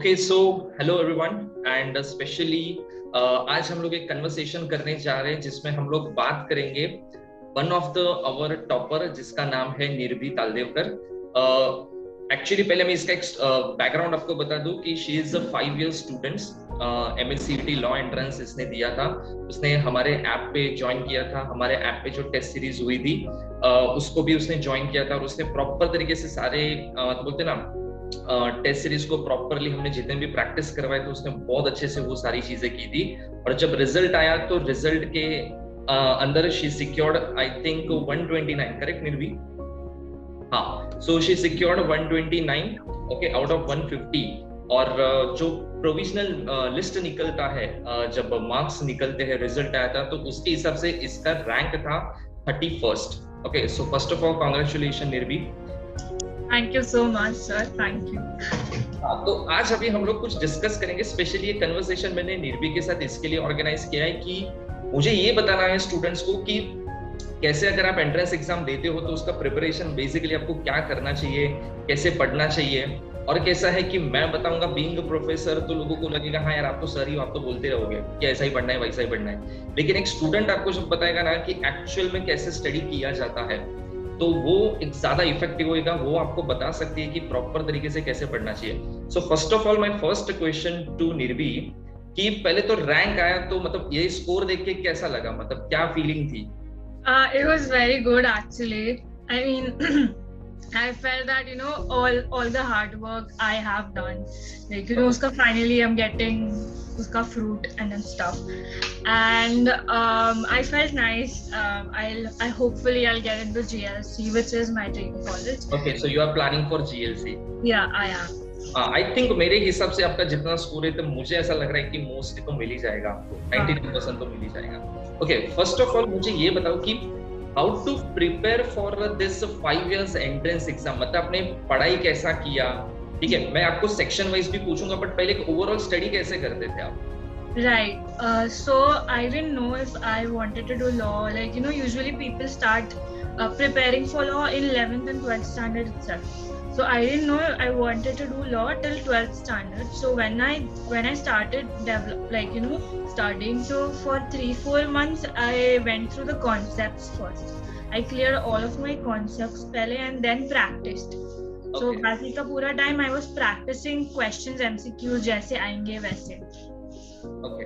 Okay so hello everyone and specially आज हम लोग एक कन्वर्सेशन करने जा रहे हैं जिसमें हम लोग बात करेंगे one of the our topper जिसका नाम है निर्भी तालदेवकर। एक्चुअली पहले मैं इसका एक बैकग्राउंड आपको बता दूं कि she is a 5 year student. MSCT law entrance इसने दिया था, उसने हमारे ऐप पे ज्वाइन किया था, हमारे ऐप पे जो टेस्ट सीरीज हुई थी उसको भी उसने ज्वाइन किया था और उसने प्रॉपर तरीके से सारे बोलते ना टेस्ट सीरीज को प्रॉपरली हमने जितने भी प्रैक्टिस करवाए थे उसने बहुत अच्छे से वो सारी चीजें की थी। और जब रिजल्ट आया तो रिजल्ट के अंदर she secured I think 129, correct Nirbhi? हाँ, so she secured 129 okay out of 150। और जो प्रोविजनल लिस्ट निकलता है, जब मार्क्स निकलते हैं, रिजल्ट आया था तो उसके हिसाब से इसका रैंक था 31st। Okay, so first of all congratulation Nirbhi. Thank you so much sir, thank you. तो आज अभी हम लोग कुछ डिस्कस करेंगे। स्पेशली ये कन्वर्सेशन मैंने निर्भी के साथ इसके लिए ऑर्गेनाइज किया है कि मुझे ये बताना है स्टूडेंट्स को कि कैसे अगर आप एंट्रेंस एग्जाम देते हो तो उसका प्रिपरेशन बेसिकली आपको क्या करना चाहिए, कैसे पढ़ना चाहिए। और कैसा है कि मैं बताऊंगा बीइंग अ प्रोफेसर तो लोगों को लगेगा हाँ यार आप तो सर ही हो, आप तो बोलते रहोगे कि ऐसा ही पढ़ना है वैसा ही पढ़ना है। लेकिन एक स्टूडेंट आपको जब बताएगा ना कि एक्चुअल में कैसे स्टडी किया जाता है तो वो एक ज्यादा इफेक्टिव होगा, वो आपको बता सकती है कि प्रॉपर तरीके से कैसे पढ़ना चाहिए। So first of all my first question to Nirbhi कि पहले तो रैंक आया तो मतलब ये स्कोर देख के कैसा लगा, मतलब क्या फीलिंग थी? It was very good actually. I mean, I felt that all the hard work I have done, like uska finally I'm getting uska fruit and stuff, and I felt nice. I hopefully I'll get into GLC, which is my dream college. Okay, so you are planning for GLC? Yeah, I am. I think मेरे हिसाब से आपका जितना score है तो मुझे ऐसा लग रहा है कि मोस्टली तो मिल ही जाएगा आपको, 92% तो मिल ही जाएगा। ओके, फर्स्ट ऑफ ऑल मुझे ये बताओ कि how to prepare for this 5 years entrance exam, मतलब आपने पढ़ाई कैसा किया? ठीक है, मैं आपको सेक्शन वाइज भी पूछूंगा बट पहले एक ओवरऑल स्टडी कैसे करते थे आप? Right. So I didn't know if I wanted to do law. Like usually people start preparing for law in 11th and 12th standard itself. So I didn't know I wanted to do law till 12th standard. So when I started studying, so for 3-4 months I went through the concepts first. I cleared all of my concepts pehle and then practiced. Okay. So बाकी का पूरा time I was practicing questions, MCQs जैसे आएंगे वैसे। Okay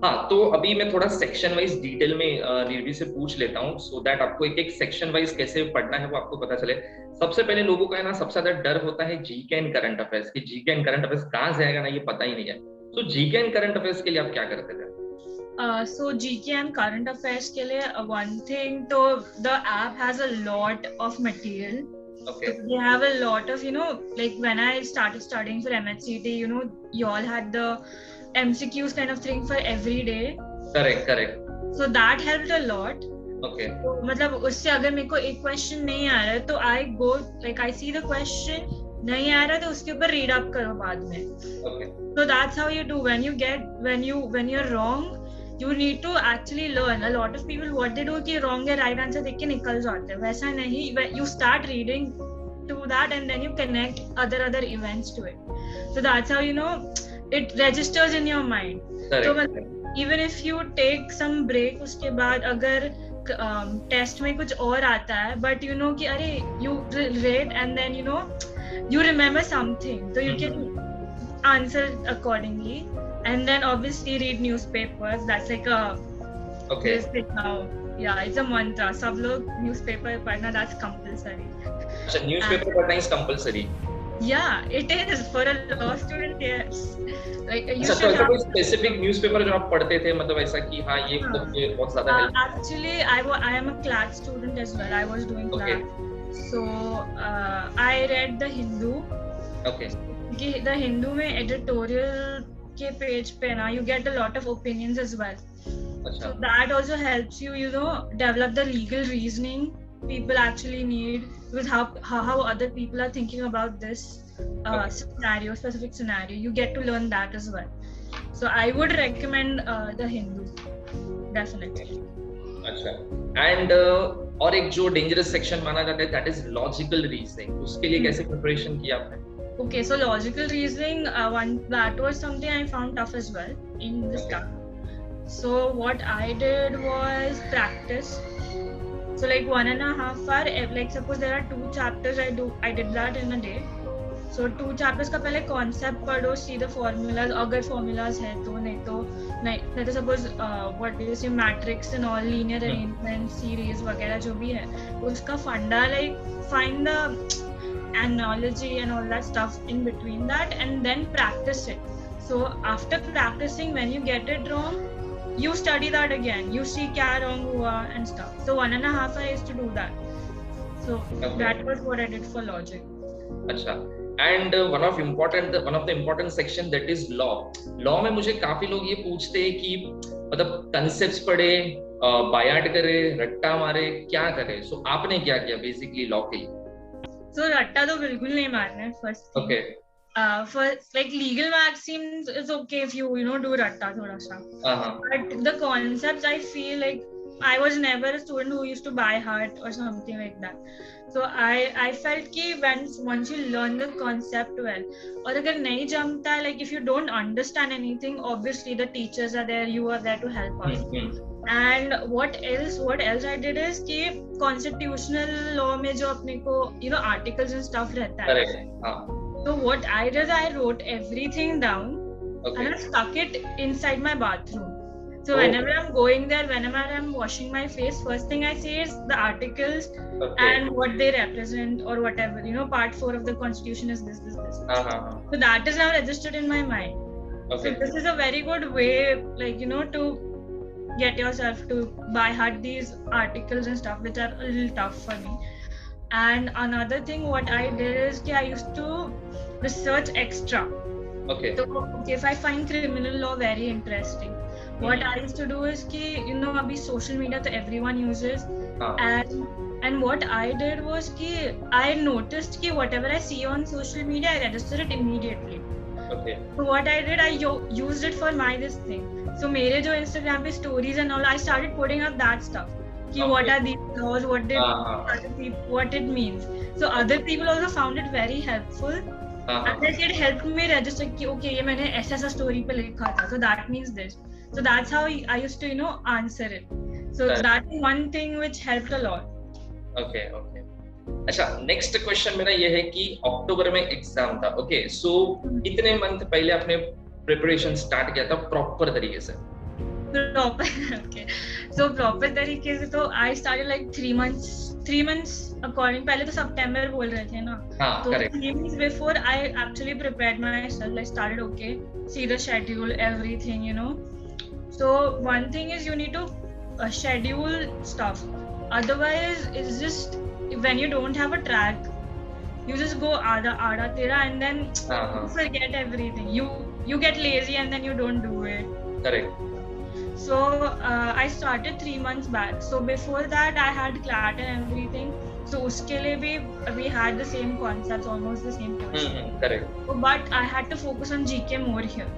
हाँ, तो अभी मैं थोड़ा सेक्शन वाइज डिटेल में निर्भी से पूछ लेता हूँ सो दैट आपको एक सेक्शन वाइज कैसे पढ़ना है वो आपको पता चले। सबसे पहले लोगों का है ना सबसे ज्यादा डर होता है जीके एंड करंट अफेयर्स की। जीके एंड करंट अफेयर्स कहाँ से आएगा ना ये पता ही नहीं है। तो जीके एंड करंट अफेयर्स के लिए आप क्या करते थे? So GK and current affairs के लिए one thing, तो the app has a lot of material. Okay. So they have a lot of like when I started studying for MHCT, you all had the MCQs kind of thing for every day. Correct. So that helped a lot. Okay. तो मतलब उससे अगर मेरे को एक question नहीं आ रहा है तो I go like I see the question, नहीं आ रहा तो उसके ऊपर read up करो बाद में. Okay. So that's how you do. When you're wrong, you need to actually learn. A lot of people what they do कि wrong है right answer देख के निकल जाते हैं, वैसा नहीं. You start reading to that and then you connect other events to it. So that's how it registers in your mind. Correct. So even if you take some break उसके बाद अगर टेस्ट में कुछ और आता है but कि अरे you read and then you remember something so you can answer accordingly. And then obviously read newspapers. That's like a okay now. Yeah, it's a mantra. सब लोग newspaper पढ़ना, that's compulsory. अच्छा, newspaper पढ़ना is compulsory? Yeah, it is for a law student. Yes. Like you अच्छा, should तो कोई specific newspaper जो आप पढ़ते थे, मतलब ऐसा कि हाँ ये बहुत ज़्यादा help? Actually, I am a CLAT student as well. I was doing CLAT. Okay. So I read the Hindu. Okay. The Hindu में editorial के पेज पे ना you get a lot of opinions as well. अच्छा. So that also helps you develop the legal reasoning people actually need with how other people are thinking about this specific scenario. You get to learn that as well. So I would recommend the Hindu definitely. अच्छा. And और एक जो dangerous section माना जाता है that is logical reasoning. उसके लिए कैसे प्रिपरेशन किया आपने? Okay, so logical reasoning, that was something I found tough as well in this Okay. class. So what I did was practice. So like 1.5 hour, like suppose there are 2 chapters, I did that in a day. So 2 chapters का पहले concept पढ़ो, see the formulas, अगर formulas है तो, नहीं तो suppose what do you say, matrix and all, linear arrangement, series वगैरह जो भी है, उसका funda, like find the analogy and all that stuff in between that, and then practice it. So after practicing, when you get it wrong, you study that again, you see kya wrong hua and stuff. So 1.5 hours I used to do that. So that was what I did for logic. अच्छा. And one of the important section, that is law. Law में मुझे काफी लोग ये पूछते हैं कि मतलब concepts पढ़े, बायाट करे, रट्टा मारे, क्या करे. So आपने क्या किया basically law के लिए? So रट्टा तो बिल्कुल नहीं मारना है first thing. Okay. For like legal maxims, it's okay if you do ratta thoda sa. But the concepts, I feel like I was never a student who used to buy heart or something like that. So I felt कि once you learn the concept well, और अगर नहीं जमता, like if you don't understand anything, obviously the teachers are there, you are there to help us. And what else I did is कि constitutional law में जो अपने को articles and stuff रहता है. So what I did, I wrote everything down and I stuck it inside my bathroom. So whenever I'm going there, whenever I'm washing my face, first thing I say is the articles and what they represent or whatever. Part 4 of the Constitution is this. So that is now registered in my mind. So this is a very good way, like, to get yourself to by heart these articles and stuff, which are a little tough for me. And another thing what I did is I used to research extra. Okay. So if I find criminal law very interesting, what I used to do is abhi social media to everyone uses, and what I did was I noticed whatever I see on social media, I register it immediately. Okay. So what I did, I used it for this thing. So mere jo Instagram pe stories and all, I started putting up that stuff. What are these laws, what it means. So other people also found it very helpful. And it helped me register okay, ye maine aisa story pe likha tha, so that means this. So that's how I used to answer it. So that's one thing which helped a lot. Okay. अच्छा, next question मेरा ये है कि अक्टूबर में exam था. Okay, सो कितने month पहले आपने प्रिपरेशन स्टार्ट किया था प्रॉपर तरीके से? प्रॉपर तरीके से तो I started like 3 months according. पहले तो सितंबर बोल रहे थे ना, तो 3 months before I actually prepared my self. I started okay, see the schedule, everything, So one thing is you need to schedule stuff. Otherwise, it's just when you don't have a track, you just go aada tera, and then you forget everything. You get lazy and then you don't do it. Correct. So I started 3 months back. So before that, I had CLAT and everything. So uske liye bhi we had the same concepts, almost the same questions. Correct. But I had to focus on GK more here.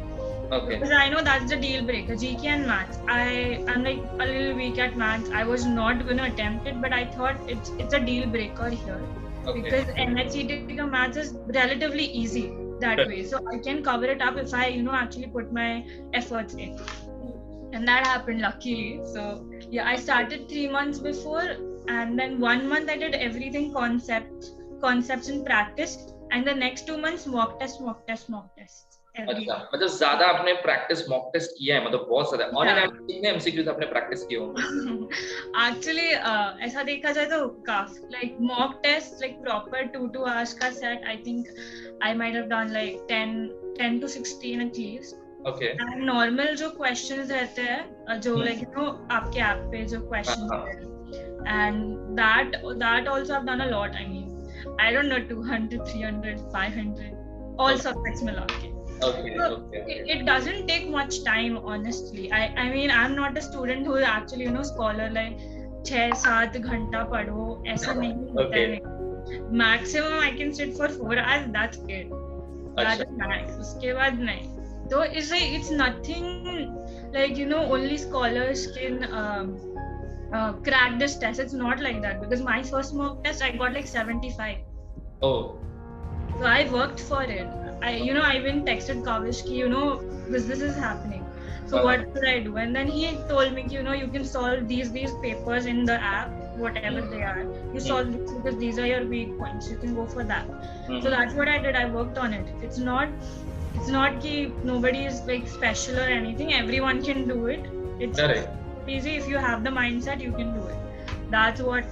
Okay. Because I know that's the deal breaker, GK and maths. I'm like a little weak at maths. I was not going to attempt it, but I thought it's a deal breaker here. Okay. Because NHCT maths is relatively easy that way. So I can cover it up if I, actually put my efforts in. And that happened luckily. So yeah, I started 3 months before, and then 1 month I did everything concepts in practice, and the next 2 months mock test. अच्छा, मतलब ज्यादा आपने practice mock test किया है, मतलब बहुत ज्यादा. Online कितने एमसीक्यूज आपने प्रैक्टिस किए होंगे? एक्चुअली ऐसा देखा जाए तो काफी, like mock test, like proper 2 hours का set, I think I might have done like 10 to 16 at least. Okay. And normal जो questions रहते हैं, जो like आपके ऐप पे जो questions हैं, and that also I've done a lot. I mean, I don't know, 200, 300, 500, all subjects मिला के. Okay. It doesn't take much time, honestly. I mean, I'm not a student who actually scholar like 6-7 घंटा पढ़ो, ऐसा नहीं होता है. Maximum I can sit for 4 hours. That's it. That is max. उसके बाद नहीं. So it's nothing like only scholars can crack this test. It's not like that, because my first mock test I got like 75. Oh. So I worked for it. I even texted Kavish ki, this is happening. So what should I do? And then he told me, you can solve these papers in the app, whatever they are. You solve this because these are your weak points. You can go for that. So that's what I did. I worked on it. It's not ki nobody is like special or anything. Everyone can do it. It's easy. If you have the mindset, you can do it. That's what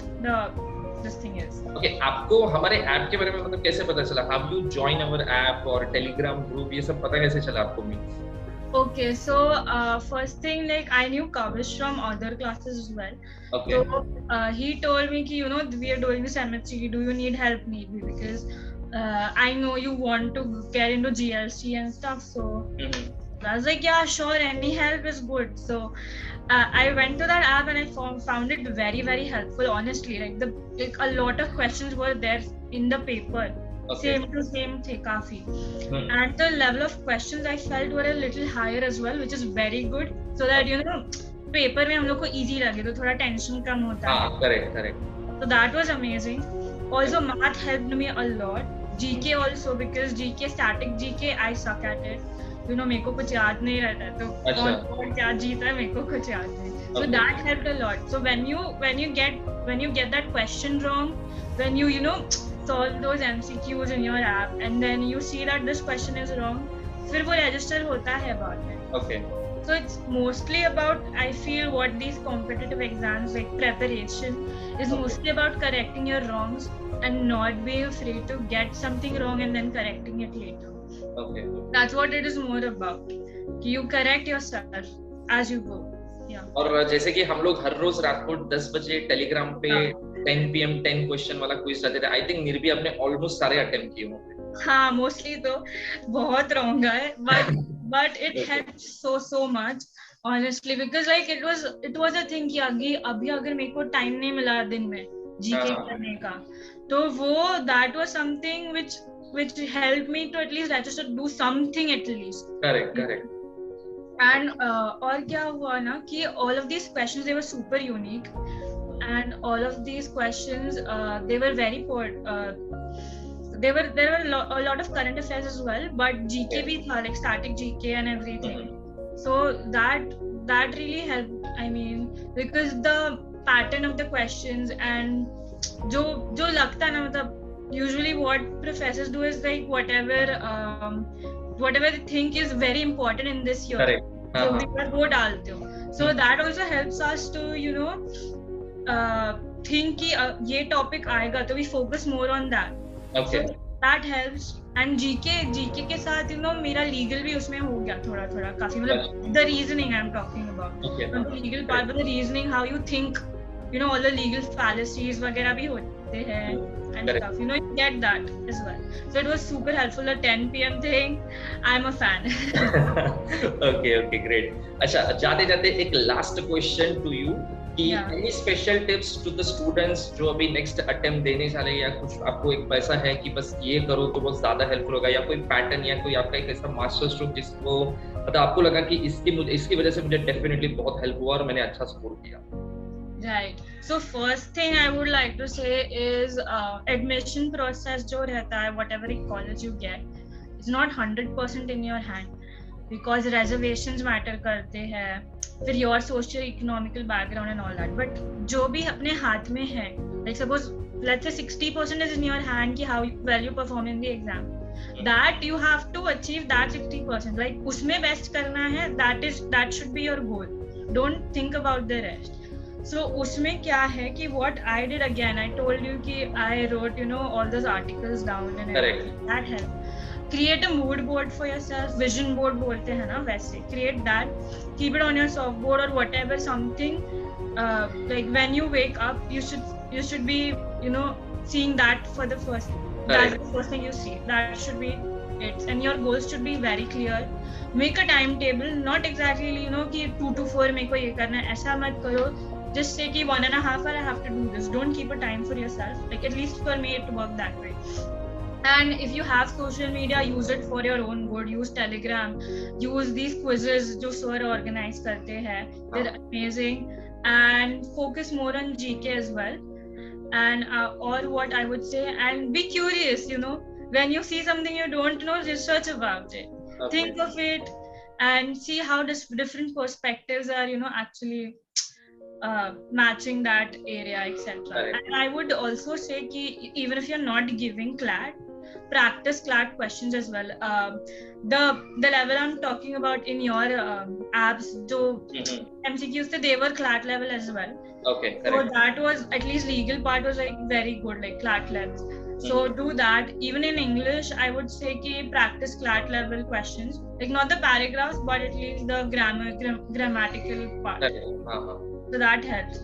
this thing is. Okay, आपको हमारे app के बारे में मतलब कैसे पता चला? Have you join our app और Telegram group ये सब पता कैसे चला आपको? Okay, so first thing, like I knew Kavish from other classes as well. Okay. So he told me ki, we are doing this MHC. Do you need help, Neerbhi? Because I know you want to get into GLC and stuff. So I was like, yeah, sure, any help is good. So I went to that app and I found it very, very helpful. Honestly, like a lot of questions were there in the paper. Okay. Same to same the काफी. And the level of questions I felt were a little higher as well, which is very good. So that paper में हम लोग को easy लगे तो थोड़ा tension कम होता है. Correct. So that was amazing. Also math helped me a lot. GK also, because GK static GK I suck at it. मेरे को कुछ याद नहीं रहता है तो कौन क्या जीता है मेरे को कुछ याद नहीं. So that helped a lot. So when you get that question wrong, when you solve those MCQs in your app and then you see that this question is wrong, फिर वो register होता है बाद में. Okay. So it's mostly about, I feel, what these competitive exams like preparation is mostly about correcting your wrongs and not being afraid to get something wrong and then correcting it later. Okay. That's what it is more about. You correct yourself as you go. Yeah. और जैसे कि हम लोग हर रोज रात को 10 बजे Telegram पे 10 PM 10 question वाला क्विज डालते थे. आई थिंक निर्भी आपने ऑलमोस्ट सारे अटेम्प्ट किए होंगे. हाँ, मोस्टली तो बहुत रॉन्ग है, but it helped so much honestly, because like it was a thing कि अभी अगर मेरे को टाइम नहीं मिला दिन में जीके करने का, तो वो that was something which helped me to at least register, do something at least. Correct. And और क्या हुआ ना कि all of these questions, they were super unique, and all of these questions they were very there were a lot of current affairs as well, but GK भी था, like static GK and everything. So that really helped. I mean, because the pattern of the questions and जो लगता है ना, मतलब usually what professors do is like whatever they think is very important in this year, so वो डालते हो. So that also helps us to think कि ये topic आएगा तो we focus more on that. Okay. So that helps. And GK के साथ मेरा legal भी उसमें हो गया थोड़ा काफी, मतलब the reasoning I'm talking about. Okay. Not the legal part, but the reasoning, how you think, all the legal fallacies वगैरह भी होते हैं and stuff. You get that as well. So it was super helpful. The 10 PM thing, I'm a fan. Okay, great. अच्छा, जाते एक last question to you. कि any special tips to the students जो अभी next attempt देने जा रहे हैं, या कुछ आपको एक पैसा है कि बस ये करो तो बहुत ज्यादा हेल्पफुल होगा, या कोई पैटर्न या कोई आपका एक ऐसा मास्टर स्ट्रोक जिसको मतलब आपको लगा कि इसकी वजह से मुझे डेफिनेटली बहुत हेल्प हुआ और मैंने अच्छा स्कोर किया? Right. So first thing I would like to say is admission process जो रहता है, whatever college you get, it's not 100% in your hand, because reservations matter करते हैं, फिर your socio-economical background and all that. But जो भी अपने हाथ में है, like suppose let's say 60% is in your hand कि how well you perform in the exam, that you have to achieve that 60%. Like उसमें best करना है, that should be your goal. Don't think about the rest. So उसमें क्या है कि what I did, again I told you कि I wrote all those articles down and everything. That helped. Create a mood board for yourself, vision board बोलते हैं ना वैसे. Create that, keep it on your softboard or whatever, something like when you wake up you should be seeing that for the first. That's the first thing you see. That should be it, and your goals should be very clear. Make a timetable, not exactly कि 2 to 4 मेरे को ये करना है, ऐसा मत करो. Just say कि 1.5 hours I have to do this. Don't keep a time for yourself. Like at least for me it worked that way. And if you have social media, use it for your own good. Use Telegram. Use these quizzes जो sir organize करते हैं. They're amazing. And focus more on GK as well. And or what I would say, and be curious. when you see something you don't know, research about it. Okay. Think of it and see how different perspectives are, actually matching that area, etc. Correct. And I would also say ki even if you're not giving CLAT, practice CLAT questions as well. The level I'm talking about in your apps, so MCQs, they were CLAT level as well. Okay, so correct. that was, at least legal part was like very good, like CLAT levels. So do that. Even in English, I would say ki practice CLAT level questions, like not the paragraphs, but at least the grammatical part. So that helps.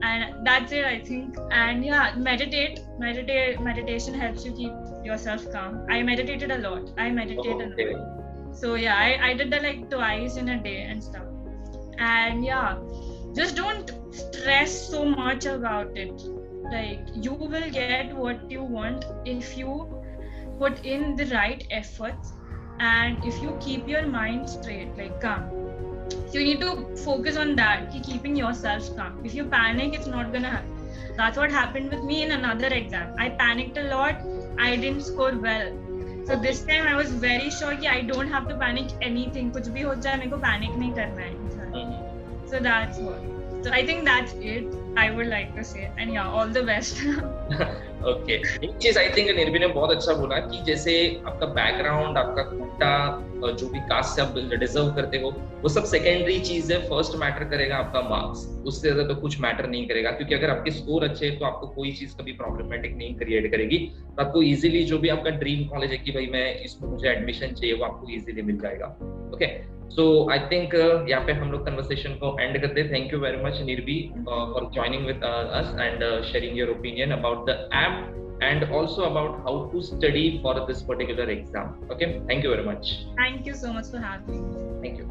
And that's it, I think. And yeah, meditation helps you keep yourself calm. I meditated a lot. I meditate a lot. So yeah, I did that like twice in a day and stuff. And yeah, just don't stress so much about it. Like, you will get what you want if you put in the right efforts and if you keep your mind straight, like calm. So you need to focus on that, keeping yourself calm. If you panic, it's not gonna happen. That's what happened with me in another exam. I panicked a lot. I didn't score well. So this time I was very sure that I don't have to panic anything. कुछ भी हो जाए, मेरे को panic नहीं करना है. So that's what. So I think that's it. I would like to say, and yeah, all the best. Okay. एक चीज आई थिंक निर्भी ने बहुत अच्छा बोला कि जैसे आपका बैकग्राउंड, आपका कोटा, जो भी कास्ट से आप डिजर्व करते हो, वो सब सेकेंडरी चीज है. फर्स्ट मैटर करेगा आपका मार्क्स, उससे ज्यादा तो कुछ मैटर नहीं करेगा. क्योंकि अगर आपके स्कोर अच्छे हैं तो आपको कोई चीज कभी प्रॉब्लमेटिक नहीं क्रिएट करेगी. तो आपको इजीली जो भी आपका ड्रीम कॉलेज है कि भाई मैं इसमें मुझे एडमिशन चाहिए, वो आपको इजीली मिल जाएगा. ओके. So I think यहाँ पे हम लोग conversation को end करते हैं. Thank you very much Neerbhi for joining with us and sharing your opinion about the app and also about how to study for this particular exam. Okay, thank you very much. Thank you so much for having me. Thank you.